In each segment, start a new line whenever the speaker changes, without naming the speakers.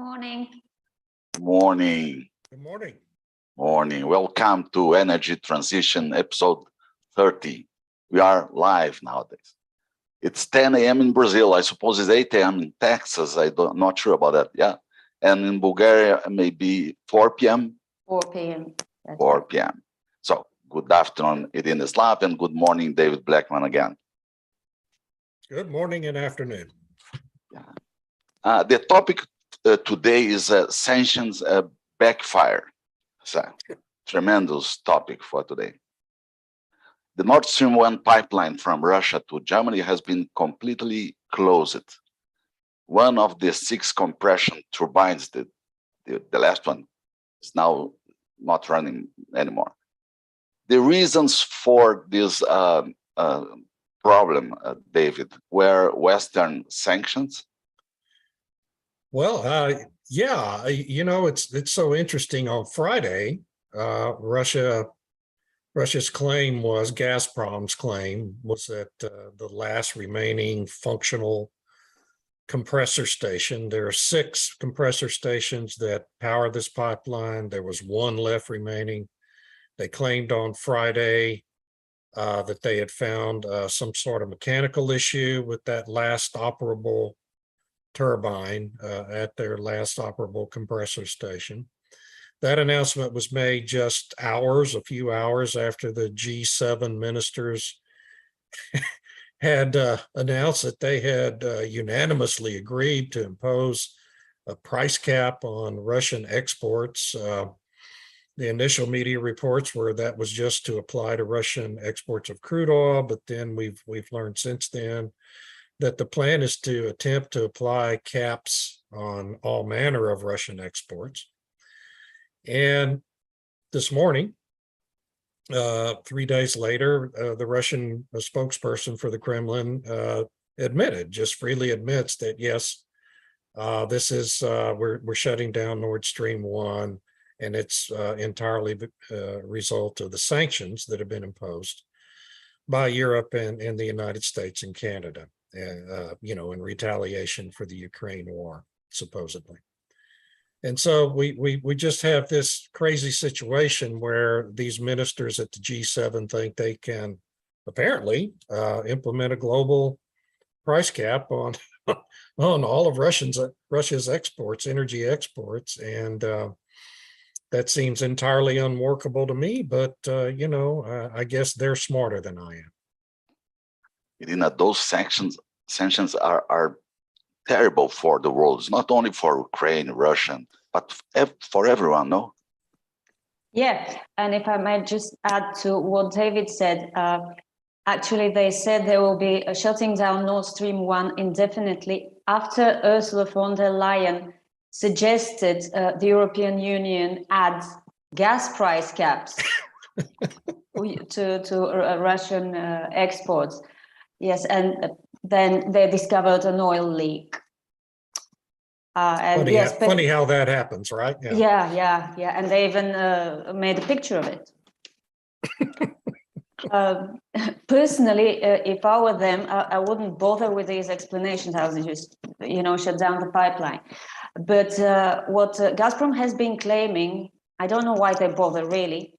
Morning.
Morning.
Good morning.
Morning. Welcome to Energy Transition episode 30. We are live nowadays. It's 10 a.m. in Brazil. I suppose it's 8 a.m. in Texas. I'm not sure about that. Yeah. And in Bulgaria, maybe 4 p.m.
4 p.m.
4 p.m. So good afternoon, Irina Slav, and good morning, David Blackman again.
Good morning and afternoon.
Yeah. The topic today is sanctions backfire. It's a tremendous topic for today. The Nord Stream 1 pipeline from Russia to Germany has been completely closed. One of the 6 compression turbines, the last one, is now not running anymore. The reasons for this problem, David, were Western sanctions.
Well, yeah, it's so interesting. On Friday, Russia's claim was, Gazprom's claim was that the last remaining functional compressor station, there are 6 compressor stations that power this pipeline. There was 1 left remaining. They claimed on Friday that they had found some sort of mechanical issue with that last operable turbine at their last operable compressor station. That announcement was made just a few hours after the G7 ministers had announced that they had unanimously agreed to impose a price cap on Russian exports. The initial media reports were that was just to apply to Russian exports of crude oil, but then we've learned since then that the plan is to attempt to apply caps on all manner of Russian exports. And this morning, 3 days later, the Russian spokesperson for the Kremlin freely admits that yes, this is we're shutting down Nord Stream 1, and it's entirely the result of the sanctions that have been imposed by Europe and the United States and Canada. In retaliation for the Ukraine war, supposedly. And so we just have this crazy situation where these ministers at the G7 think they can apparently implement a global price cap on all of Russia's exports, energy exports, and that seems entirely unworkable to me. But I guess they're smarter than I am.
Irina, those sanctions are terrible for the world. It's not only for Ukraine, Russia, but for everyone, no?
Yeah, and if I might just add to what David said, actually they said they will be shutting down Nord Stream 1 indefinitely after Ursula von der Leyen suggested the European Union add gas price caps to Russian exports. Yes, and then they discovered an oil leak.
Funny how that happens, right?
Yeah. And they even made a picture of it. Personally, if I were them, I wouldn't bother with these explanations. I would just, shut down the pipeline. But what Gazprom has been claiming, I don't know why they bother really.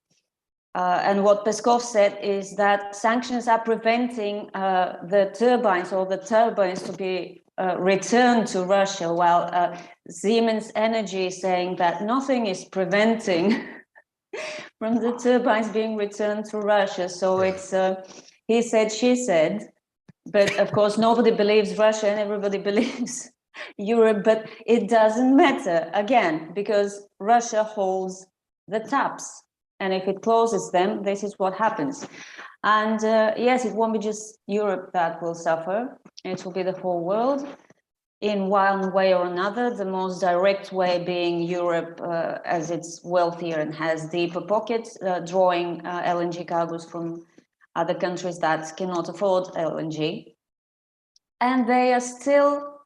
And what Peskov said is that sanctions are preventing the turbines to be returned to Russia, while Siemens Energy is saying that nothing is preventing from the turbines being returned to Russia. So it's he said, she said, but of course nobody believes Russia and everybody believes Europe, but it doesn't matter, again, because Russia holds the taps. And if it closes them, this is what happens. And yes, it won't be just Europe that will suffer. It will be the whole world in one way or another, the most direct way being Europe, as it's wealthier and has deeper pockets, drawing LNG cargoes from other countries that cannot afford LNG. And they are still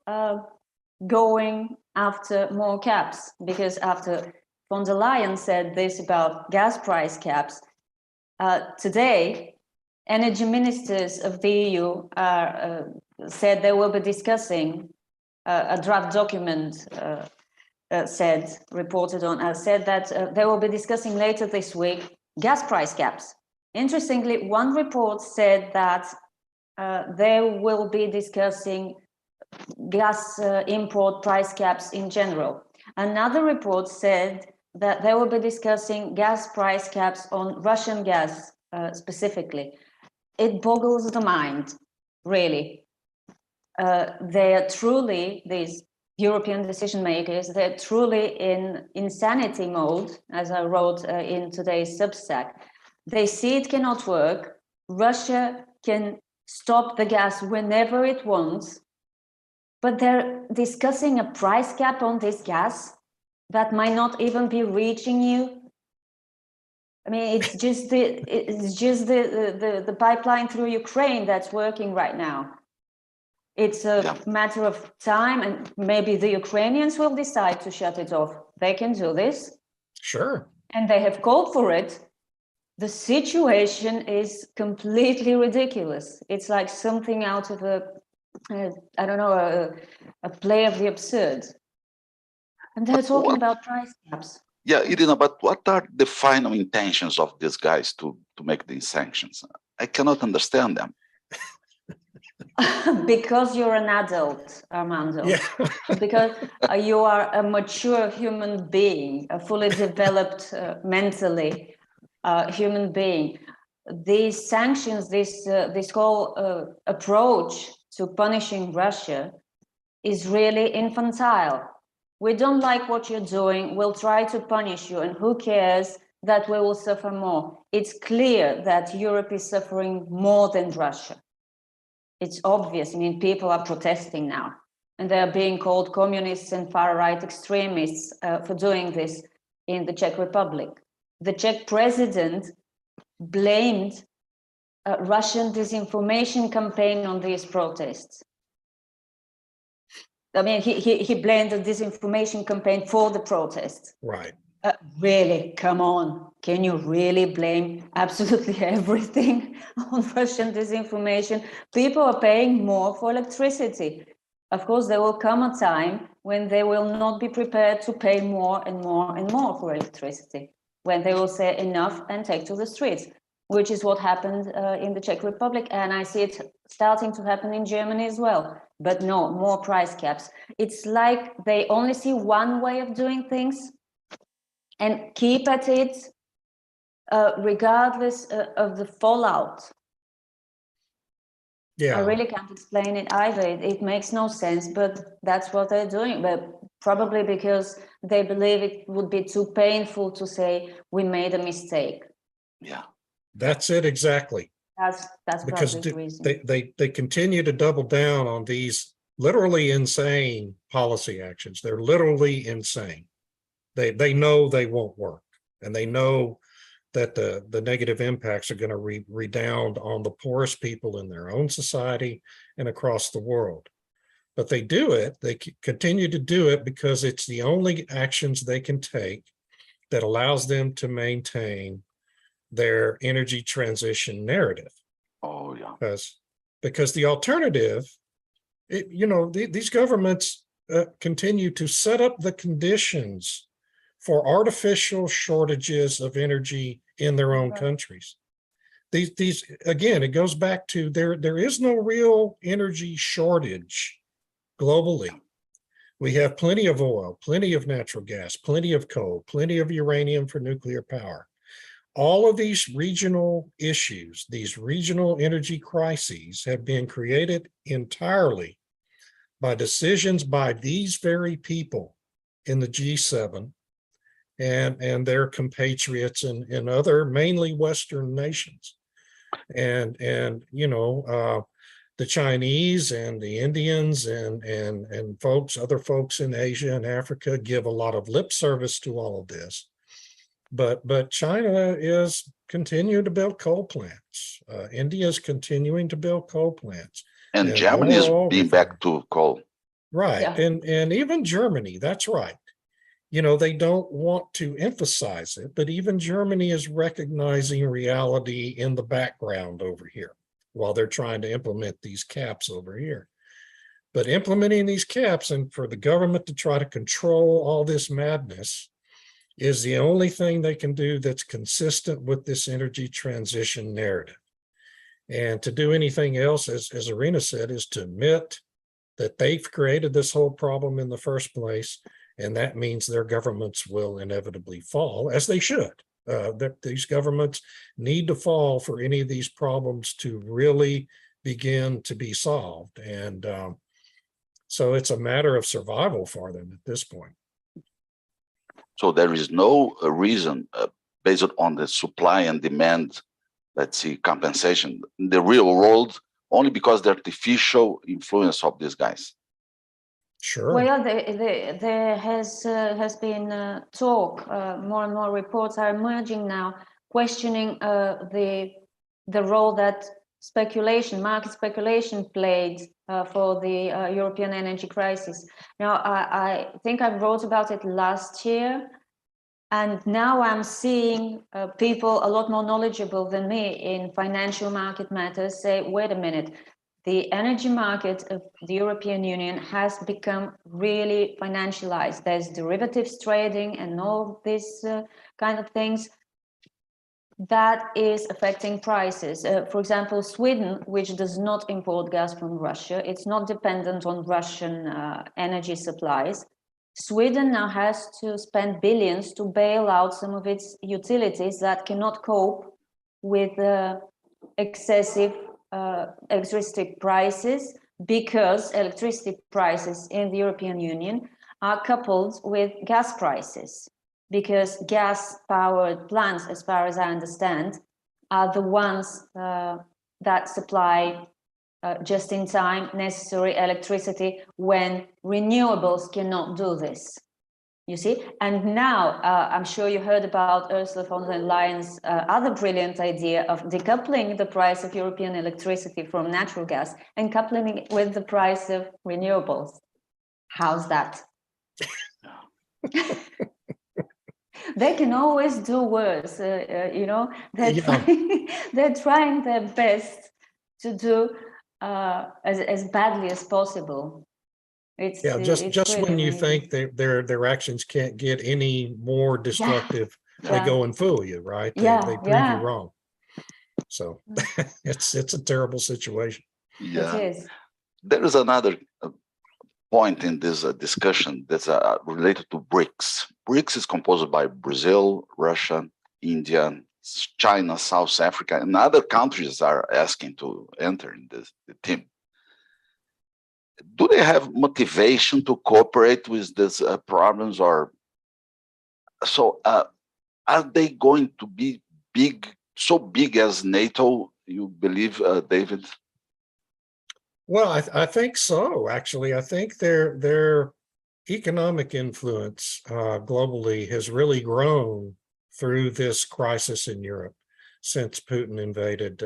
going after more caps, because after von der Leyen said this about gas price caps, today, energy ministers of the EU said they will be discussing a draft document reported on, said that they will be discussing later this week gas price caps. Interestingly, one report said that they will be discussing gas import price caps in general. Another report said that they will be discussing gas price caps on Russian gas specifically. It boggles the mind, really. They are truly, these European decision makers, they're truly in insanity mode, as I wrote in today's Substack. They see it cannot work. Russia can stop the gas whenever it wants, but they're discussing a price cap on this gas that might not even be reaching you. I mean, it's just the pipeline through Ukraine that's working right now. It's a matter of time, and maybe the Ukrainians will decide to shut it off. They can do this.
Sure.
And they have called for it. The situation is completely ridiculous. It's like something out of a play of the absurd. And they're talking about price caps.
Yeah, Irina, but what are the final intentions of these guys to make these sanctions? I cannot understand them.
Because you're an adult, Armando.
Yeah.
Because you are a mature human being, a fully developed mentally human being. These sanctions, this whole approach to punishing Russia is really infantile. We don't like what you're doing, we'll try to punish you, and who cares that we will suffer more? It's clear that Europe is suffering more than Russia. It's obvious. I mean, people are protesting now, and they are being called communists and far-right extremists for doing this in the Czech Republic. The Czech president blamed a Russian disinformation campaign on these protests. I mean, he blamed the disinformation campaign for the protests.
Right.
Really, come on. Can you really blame absolutely everything on Russian disinformation? People are paying more for electricity. Of course, there will come a time when they will not be prepared to pay more and more and more for electricity, when they will say enough and take to the streets, which is what happened in the Czech Republic. And I see it starting to happen in Germany as well. But no, more price caps. It's like they only see one way of doing things and keep at it regardless of the fallout.
Yeah.
I really can't explain it either. It makes no sense, but that's what they're doing. But probably because they believe it would be too painful to say we made a mistake.
Yeah,
That's it exactly.
That's
Because
probably the reason.
they continue to double down on these literally insane policy actions. They're literally insane. They know they won't work, and they know that the negative impacts are going to redound on the poorest people in their own society and across the world. But they do it, they continue to do it because it's the only actions they can take that allows them to maintain their energy transition narrative.
Oh, yeah.
Because the alternative, these governments continue to set up the conditions for artificial shortages of energy in their own countries. These again, it goes back to there is no real energy shortage globally. We have plenty of oil, plenty of natural gas, plenty of coal, plenty of uranium for nuclear power. All of these regional issues, these regional energy crises have been created entirely by decisions by these very people in the G7 and their compatriots in other mainly Western nations. And the Chinese and the Indians and other folks in Asia and Africa give a lot of lip service to all of this. But China is continuing to build coal plants. India is continuing to build coal plants.
And Germany is being back to coal.
Right.
Yeah.
And even Germany, that's right. They don't want to emphasize it, but even Germany is recognizing reality in the background over here while they're trying to implement these caps over here. But implementing these caps and for the government to try to control all this madness is the only thing they can do that's consistent with this energy transition narrative. And to do anything else, as Irina said, is to admit that they've created this whole problem in the first place, and that means their governments will inevitably fall, as they should. These governments need to fall for any of these problems to really begin to be solved. And so it's a matter of survival for them at this point.
So there is no reason based on the supply and demand, let's see, compensation in the real world, only because the artificial influence of these guys.
Sure.
Well, yeah, there has been talk. More and more reports are emerging now, questioning the role that market speculation played for the European energy crisis. Now, I think I wrote about it last year, and now I'm seeing people a lot more knowledgeable than me in financial market matters say, wait a minute, the energy market of the European Union has become really financialized. There's derivatives trading and all these kind of things that is affecting prices. For example, Sweden, which does not import gas from Russia, it's not dependent on Russian energy supplies. Sweden now has to spend billions to bail out some of its utilities that cannot cope with excessive electricity prices, because electricity prices in the European Union are coupled with gas prices, because gas-powered plants, as far as I understand, are the ones that supply just-in-time necessary electricity when renewables cannot do this. You see, and now I'm sure you heard about Ursula von der Leyen's other brilliant idea of decoupling the price of European electricity from natural gas and coupling it with the price of renewables. How's that? They can always do worse, you know. They're trying their best to do as badly as possible. It's
just when you think their actions can't get any more destructive, they go and fool you, right? They prove you wrong. So it's a terrible situation.
Yeah.
It is.
There is another point in this discussion that's related to BRICS. BRICS is composed by Brazil, Russia, India, China, South Africa, and other countries are asking to enter in the team. Do they have motivation to cooperate with these problems, or so? Are they going to be big, so big as NATO? You believe, David?
Well, I think so. Actually, I think their economic influence globally has really grown through this crisis in Europe since Putin invaded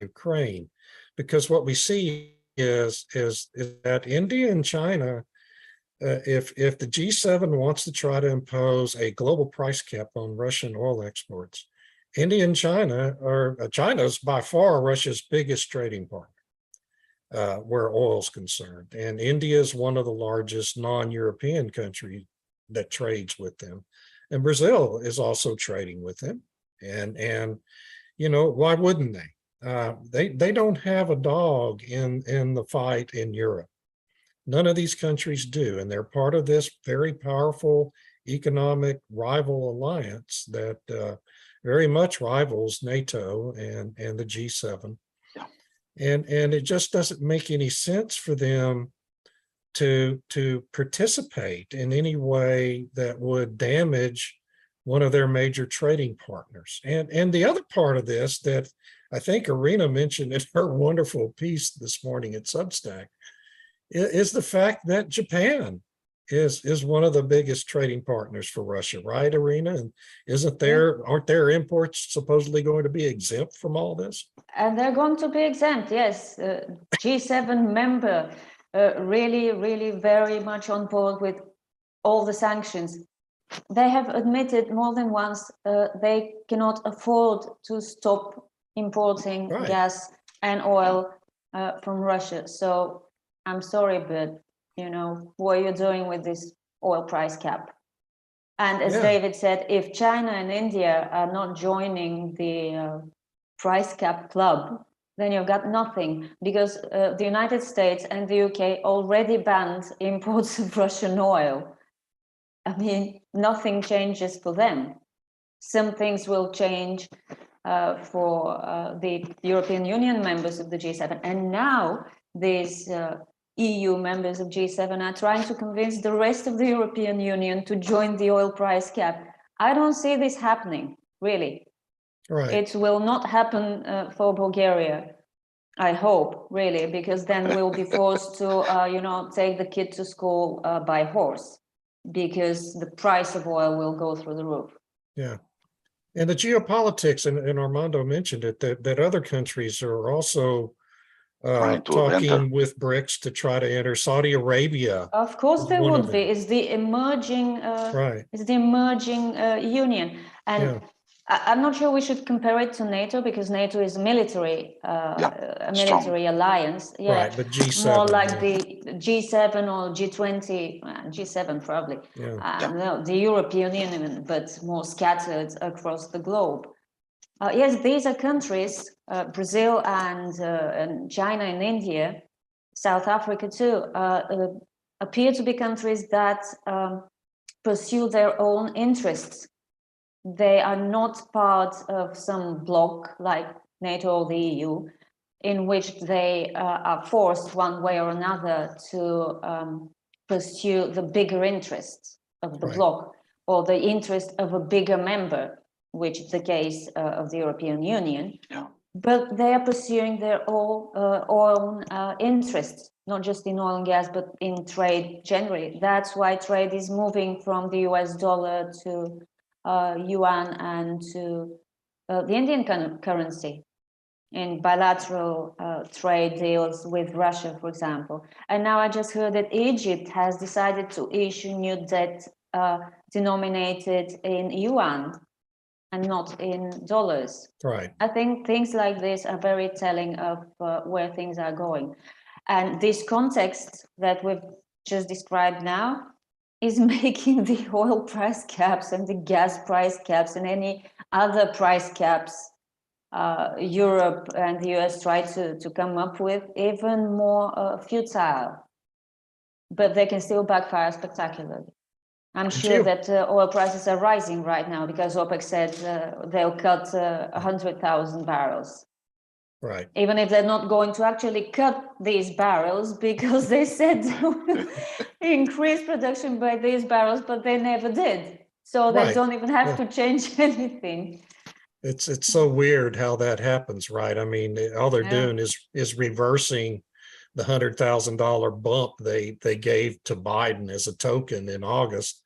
Ukraine, because what we see is that India and China, if the G7 wants to try to impose a global price cap on Russian oil exports, India and China's by far Russia's biggest trading partner where oil is concerned. And India is one of the largest non-European countries that trades with them. And Brazil is also trading with them. And you know, why wouldn't they? They don't have a dog in the fight in Europe. None of these countries do, and they're part of this very powerful economic rival alliance that very much rivals NATO and the G7.
Yeah.
And it just doesn't make any sense for them to participate in any way that would damage one of their major trading partners. And the other part of this that I think Irina mentioned in her wonderful piece this morning at Substack is the fact that Japan is one of the biggest trading partners for Russia, right, Irina? And aren't their imports supposedly going to be exempt from all this?
And they're going to be exempt, yes. G7 member, really, really very much on board with all the sanctions. They have admitted more than once they cannot afford to stop importing gas and oil from Russia. So I'm sorry, but what are you doing with this oil price cap? And as David said, if China and India are not joining the price cap club, then you've got nothing, because the United States and the UK already banned imports of Russian oil. I mean, nothing changes for them. Some things will change for the European Union members of the G7. And now these EU members of G7 are trying to convince the rest of the European Union to join the oil price cap. I don't see this happening, really.
Right.
It will not happen for Bulgaria, I hope, really, because then we'll be forced to, take the kid to school by horse, because the price of oil will go through the roof.
Yeah. And the geopolitics, and Armando mentioned it, that other countries are also talking with BRICS to try to enter. Saudi Arabia.
Of course, there would be. It's the emerging, it's the emerging union, and I'm not sure we should compare it to NATO, because NATO is a military alliance. Yeah,
right. But G7,
more like the G7 or G20, G7 probably. No, the European Union, but more scattered across the globe. Yes, these are countries, Brazil and China and India, South Africa too, appear to be countries that pursue their own interests. They are not part of some bloc like NATO or the EU, in which they are forced one way or another to pursue the bigger interests of the bloc, or the interest of a bigger member, which is the case of the European Union. But they are pursuing their own interests, not just in oil and gas, but in trade generally. That's why trade is moving from the US dollar to yuan and to the Indian currency in bilateral trade deals with Russia, for example. And now I just heard that Egypt has decided to issue new debt denominated in yuan and not in dollars.
Right.
I think things like this are very telling of where things are going. And this context that we've just described now is making the oil price caps and the gas price caps and any other price caps Europe and the US try to come up with even more futile. But they can still backfire spectacularly. I'm sure that oil prices are rising right now because OPEC said they'll cut 100,000 barrels.
Right.
Even if they're not going to actually cut these barrels, because they said increase production by these barrels, but they never did. So they don't even have to change anything.
It's so weird how that happens, right? I mean, all they're doing is reversing the $100,000 bump they gave to Biden as a token in August.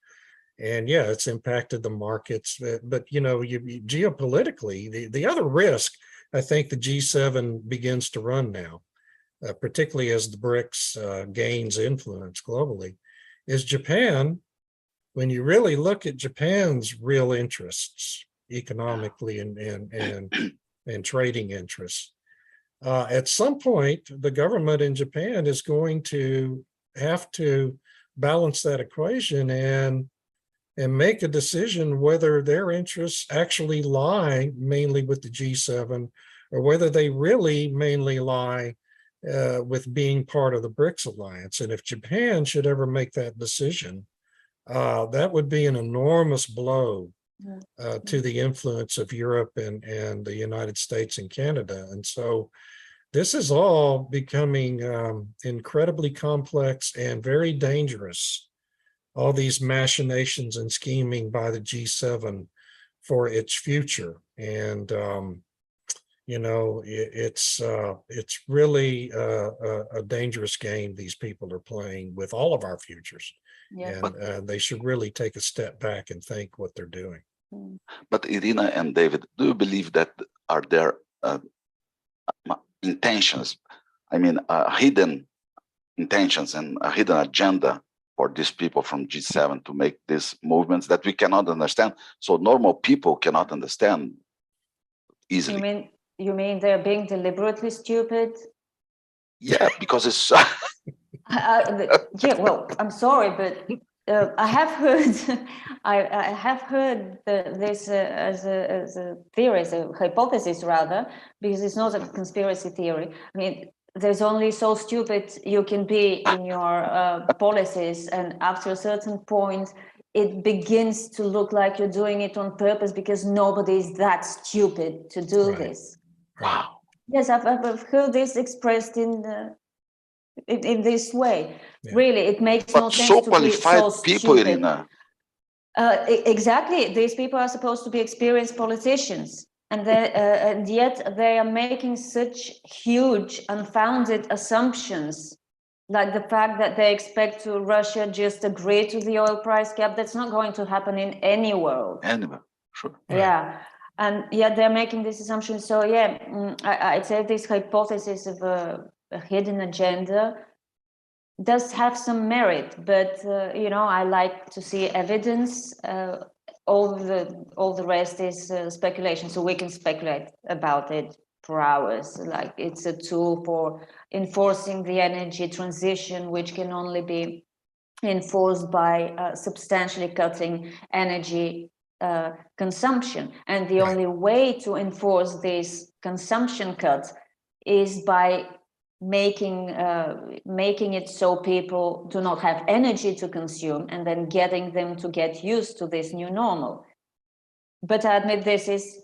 And it's impacted the markets. But geopolitically, the other risk I think the G7 begins to run now, particularly as the BRICS gains influence globally, is Japan. When you really look at Japan's real interests economically and trading interests, at some point, the government in Japan is going to have to balance that equation and make a decision whether their interests actually lie mainly with the G7 or whether they really mainly lie with being part of the BRICS alliance. And if Japan should ever make that decision, that would be an enormous blow to the influence of Europe and the United States and Canada. And so this is all becoming incredibly complex and very dangerous. All these machinations and scheming by the G7 for its future. And, it's really a dangerous game these people are playing with all of our futures. And they should really take a step back and think what they're doing.
But Irina and David, do you believe that are there intentions, hidden intentions and a hidden agenda for these people from G7 to make these movements that we cannot understand, so normal people cannot understand easily?
You mean they're being deliberately stupid?
Yeah, because it's
Yeah, well, I'm sorry, but I have heard, I have heard this as a theory, as a hypothesis rather, because it's not a conspiracy theory. I mean, there's only so stupid you can be in your policies, and after a certain point, it begins to look like you're doing it on purpose because nobody is that stupid to do
Right.
this.
Wow.
Yes, I've heard this expressed in this way.
Yeah.
Really, it makes
But
no sense
so
to be
qualified
so
people,
stupid.
Irina.
Exactly, these people are supposed to be experienced politicians, and yet they are making such huge, unfounded assumptions, like the fact that they expect to Russia just agree to the oil price cap. That's not going to happen in any world.
Anyway, sure.
Right.
Yeah, and yet they're making this assumption. So yeah, I'd say this hypothesis of a hidden agenda does have some merit, but you know, I like to see evidence. All the rest is speculation. So we can speculate about it for hours. Like it's a tool for enforcing the energy transition, which can only be enforced by substantially cutting energy consumption. And the
Right.
only way to enforce this consumption cut is by making it so people do not have energy to consume, and then getting them to get used to this new normal. But I admit this is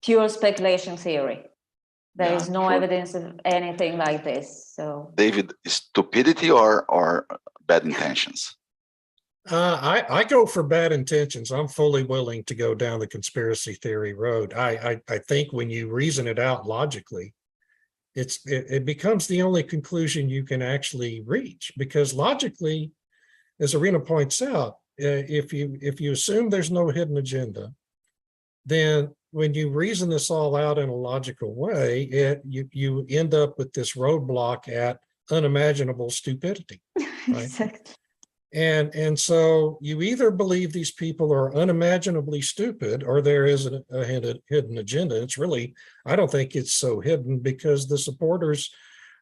pure speculation theory. There is no evidence of anything like this. So,
David, stupidity or bad intentions?
I go for bad intentions. I'm fully willing to go down the conspiracy theory road. I think when you reason it out logically, it becomes the only conclusion you can actually reach, because logically, as Irina points out, if you assume there's no hidden agenda, then when you reason this all out in a logical way, you end up with this roadblock at unimaginable stupidity, right?
exactly.
And so you either believe these people are unimaginably stupid, or there is a hidden agenda. It's really, I don't think it's so hidden, because the supporters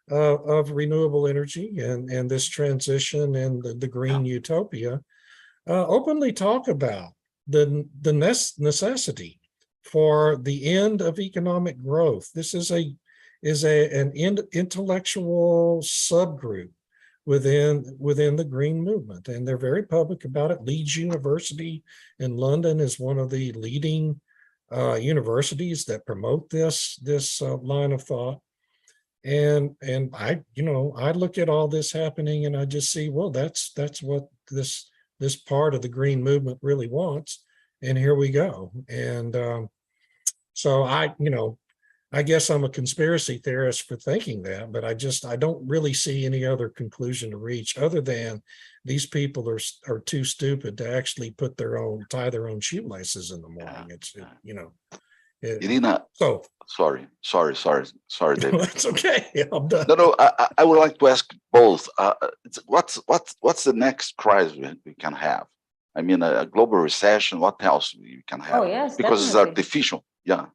of renewable energy and this transition and the green utopia openly talk about the necessity for the end of economic growth. This is an intellectual subgroup within the green movement, and they're very public about it. Leeds University in London is one of the leading universities that promote this line of thought. And I look at all this happening and I just see, well, that's what this part of the green movement really wants, and here we go. And so I guess I'm a conspiracy theorist for thinking that, but I don't really see any other conclusion to reach other than these people are too stupid to actually tie their own shoelaces in the morning.
Irina,
so
sorry, David.
that's okay. I'm done.
No, I would like to ask both. What's the next crisis we can have? I mean, a global recession. What else we can have?
Oh yes,
because
definitely.
it's artificial. Yeah.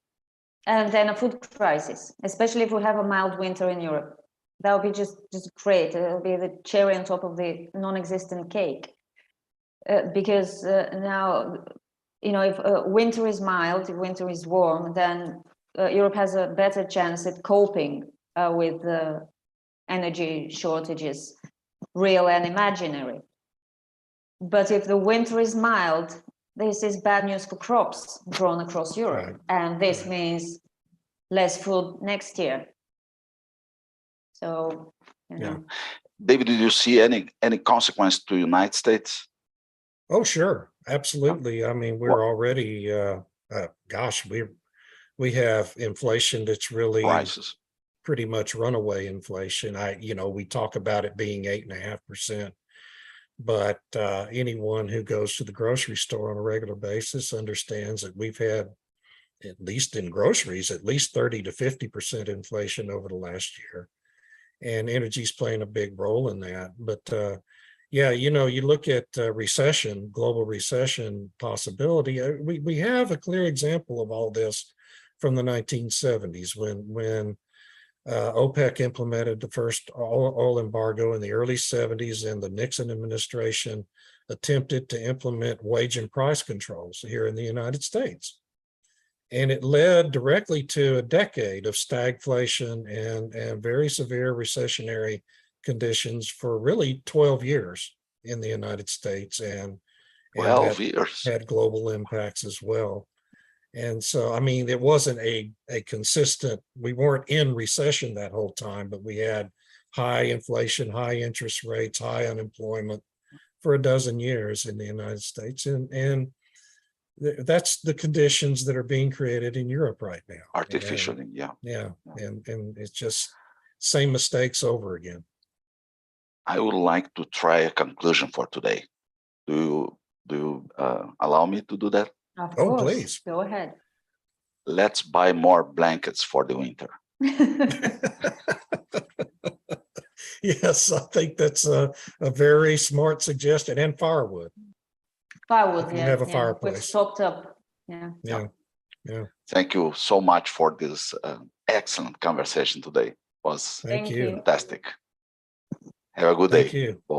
And then a food crisis, especially if we have a mild winter in Europe. That would be just great. It'll be the cherry on top of the non-existent cake. Because now, if winter is mild, if winter is warm, then Europe has a better chance at coping with energy shortages, real and imaginary. But if the winter is mild, this is bad news for crops grown across Europe.
Right.
And this means less food next year. So,
David, did you see any consequence to the United States?
Oh, sure. Absolutely. I mean, we're already, we have inflation that's really
Prices.
pretty much runaway inflation. We talk about it being 8.5%. But anyone who goes to the grocery store on a regular basis understands that we've had, at least in groceries, at least 30 to 50% inflation over the last year. And energy's playing a big role in that. But you look at recession, global recession possibility. We have a clear example of all this from the 1970s when OPEC implemented the first oil embargo in the early 70s, and the Nixon administration attempted to implement wage and price controls here in the United States. And it led directly to a decade of stagflation and very severe recessionary conditions for really 12 years in the United States, and
12
that
years.
had global impacts as well. And so, I mean, it wasn't a consistent, we weren't in recession that whole time, but we had high inflation, high interest rates, high unemployment for a dozen years in the United States. And that's the conditions that are being created in Europe right now.
Artificially, yeah.
Yeah. And it's just same mistakes over again.
I would like to try a conclusion for today. Do you allow me to do that?
Of
Oh,
course.
please.
Go ahead.
Let's buy more blankets for the winter.
Yes, I think that's a very smart suggestion, and firewood.
Firewood,
You
yeah.
have a
yeah.
fireplace.
We've stocked up. Yeah.
Yeah.
Thank you so much for this excellent conversation today. It was
Thank you.
fantastic. Have a good
Thank
day.
you.